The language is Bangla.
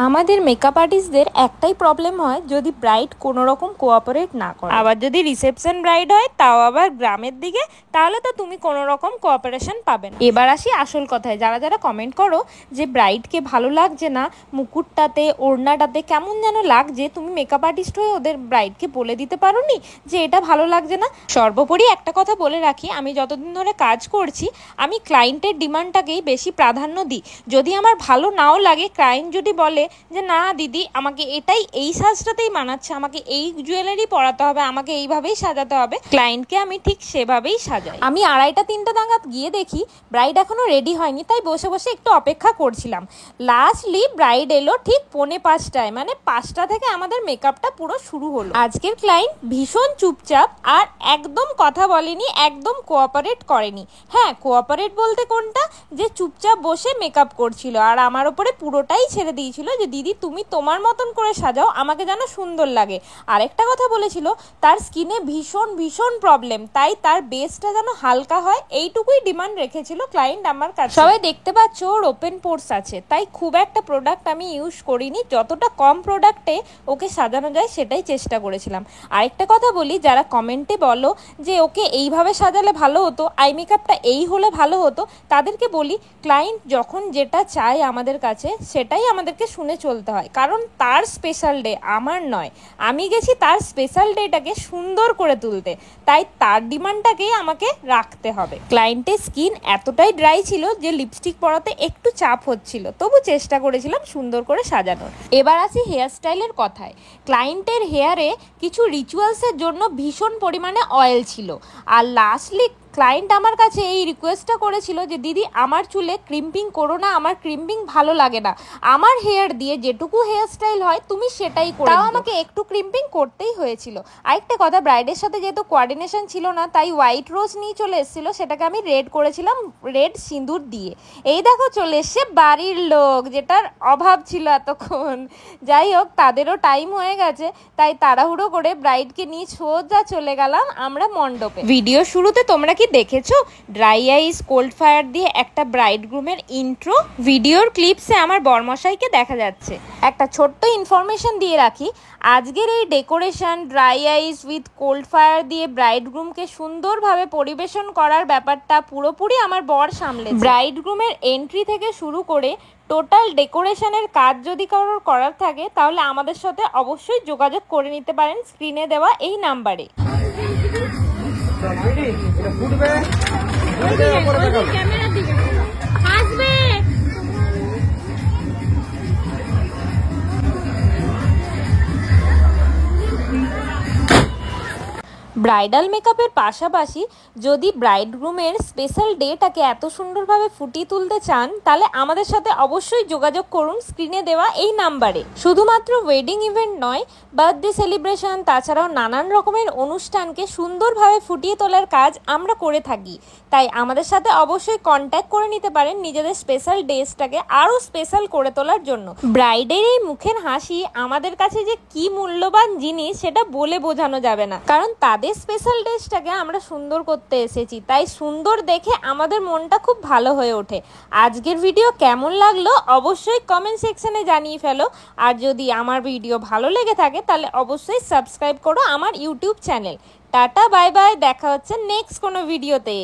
আমাদের মেকআপ আর্টিস্টদের একটাই প্রবলেম হয় যদি ব্রাইড কোনো রকম কোঅপারেট না করে। আবার যদি রিসেপশন ব্রাইড হয় তাও আবার গ্রামের দিকে, তাহলে তো তুমি কোনো রকম কোঅপারেশন পাবে না। এবার আসি আসল কথায়, যারা যারা কমেন্ট করো যে ব্রাইডকে ভালো লাগছে না, মুকুটটাতে ওড়নাটাতে কেমন যেন লাগছে, তুমি মেকআপ আর্টিস্ট হয়ে ওদের ব্রাইডকে বলে দিতে পারো নি যে এটা ভালো লাগছে না? সর্বোপরি একটা কথা বলে রাখি, আমি যতদিন ধরে কাজ করছি আমি ক্লায়েন্টের ডিমান্ডটাকেই বেশি প্রাধান্য দিই। যদি আমার ভালো নাও লাগে, ক্লায়েন্ট যদি বলে যে না দিদি আমাকে এটাই, এই সাজটাতেই মানাচ্ছে, আমাকে এই জুয়েলারি পরাতে হবে, আমাকে এইভাবেই সাজাতে হবে, ক্লায়েন্টকে আমি ঠিক সেভাবেই সাজাই। আমি 2:30-3টা নাগাদ গিয়ে দেখি ব্রাইড এখনো রেডি হয়নি, তাই বসে বসে একটু অপেক্ষা করছিলাম। লাস্টলি ব্রাইড এলো ঠিক 4:45টায়, মানে 5টা থেকে আমাদের মেকআপটা পুরো শুরু হলো। আজকের ক্লায়েন্ট ভীষণ চুপচাপ আর একদম কথা বলেনি, একদম কোঅপারেট করেনি। হ্যাঁ, কোঅপারেট বলতে কোনটা, যে চুপচাপ বসে মেকআপ করছিল আর আমার ওপরে পুরোটাই ছেড়ে দিয়েছিল যে দিদি তুমি তোমার মতন করে সাজাও, আমাকে যেন সুন্দর লাগে। আরেকটা কথা বলেছিল তার স্কিনে ভীষণ ভীষণ প্রবলেম, তাই তার বেসটা যেন হালকা হয়, এইটুকুই ডিমান্ড রেখেছিল ক্লায়েন্ট আমার কাছে। সবাই দেখতে পাচ্ছ ওর ওপেন পোর্স আছে, তাই খুব একটা প্রোডাক্ট আমি ইউজ করিনি, যতটা কম প্রোডাক্টে ওকে সাজানো যায় সেটাই চেষ্টা করেছিলাম। আরেকটা কথা বলি, যারা কমেন্টে বলো যে ওকে এইভাবে সাজালে ভালো হতো, আই মেকআপটা এই হলে ভালো হতো, তাদেরকে বলি ক্লায়েন্ট যখন যেটা চায় আমাদের কাছে সেটাই আমাদেরকে শুনে চলতে হয়, কারণ তার স্পেশাল ডে, আমার নয়। আমি গেছি তার স্পেশাল ডেটাকে সুন্দর করে তুলতে, তাই তার ডিমান্ডটাকেই আমাকে রাখতে হবে। ক্লায়েন্টের স্কিন এতটাই ড্রাই ছিল যে লিপস্টিক পরাতে একটু চাপ হচ্ছিল, তবু চেষ্টা করেছিলাম সুন্দর করে সাজানোর। এবার আসি হেয়ার স্টাইলের কথায়। ক্লায়েন্টের হেয়ারে কিছু রিচুয়ালসের জন্য ভীষণ পরিমাণে অয়েল ছিল, আর লাস্টলি ক্লায়েন্ট আমার কাছে এই রিকোয়েস্টটা করেছিল যে দিদি আমার চুলে ক্রিম্পিং করো না, আমার ক্রিম্পিং ভালো লাগে না, আমার হেয়ার দিয়ে যেটুকু হেয়ার স্টাইল হয় তুমি সেটাই করো। তাও আমাকে একটু ক্রিম্পিং করতেই হয়েছিল। আরেকটা কথা, ব্রাইডের সাথে যেহেতু কোঅর্ডিনেশন ছিল না, তাই হোয়াইট রোজ নিয়ে চলে এসেছিলো, সেটাকে আমি রেড করেছিলাম রেড সিঁদুর দিয়ে। এই দেখো চলে এসছে বাড়ির লোক, যেটার অভাব ছিল এতক্ষণ। যাই হোক, তাদেরও টাইম হয়ে গেছে, তাই তাড়াহুড়ো করে ব্রাইডকে নিয়ে সোজা চলে গেলাম আমরা মণ্ডপে। ভিডিও শুরুতে তোমরা কি দেখেছো ড্রাই আইস কোল্ড ফায়ার দিয়ে একটা ব্রাইড গ্রুমের ইন্ট্রো? ভিডিওর ক্লিপসে আমার বরমশাইকে দেখা যাচ্ছে। একটা ছোট্ট ইনফরমেশন দিয়ে রাখি, আজকের এই decoration dry ice with cold fire দিয়ে ব্রাইড গ্রুমকে সুন্দরভাবে পরিবেশন করার ব্যাপারটা পুরোপুরি আমার বর সামলে। ব্রাইড গ্রুমের এন্ট্রি থেকে শুরু করে টোটাল ডেকোরেশনের কাজ যদি কারোর করার থাকে তাহলে আমাদের সাথে অবশ্যই যোগাযোগ করে নিতে পারেন স্ক্রিনে দেওয়া এই নাম্বারে। ব্রাইডাল মেকআপের পাশাপাশি যদি ব্রাইড গ্রুমের স্পেশাল ডেটাকে এত সুন্দরভাবে ফুটিয়ে তুলতে চান তাহলে আমাদের সাথে অবশ্যই যোগাযোগ করুন স্ক্রিনে দেওয়া এই নাম্বারে। শুধুমাত্র ওয়েডিং ইভেন্ট নয়, বার্থডে সেলিব্রেশন, তাছাড়াও নানান রকমের অনুষ্ঠানকে সুন্দরভাবে ফুটিয়ে তোলার কাজ আমরা করে থাকি, তাই আমাদের সাথে অবশ্যই কন্ট্যাক্ট করে নিতে পারেন নিজেদের স্পেশাল ডেজটাকে আরও স্পেশাল করে তোলার জন্য। ব্রাইডের এই মুখের হাসি আমাদের কাছে যে কি মূল্যবান জিনিস সেটা বলে বোঝানো যাবে না, কারণ তাদের স্পেশাল ডেজটাকে আমরা সুন্দর করতে এসেছি, তাই সুন্দর দেখে আমাদের মনটা খুব ভালো হয়ে ওঠে। আজকের ভিডিও কেমন লাগলো অবশ্যই কমেন্ট সেকশনে জানিয়ে ফেলো, আর যদি আমার ভিডিও ভালো লেগে থাকে তাহলে অবশ্যই সাবস্ক্রাইব করো আমার YouTube channel. Tata bye bye, দেখা হচ্ছে নেক্সট কোনো ভিডিওতে।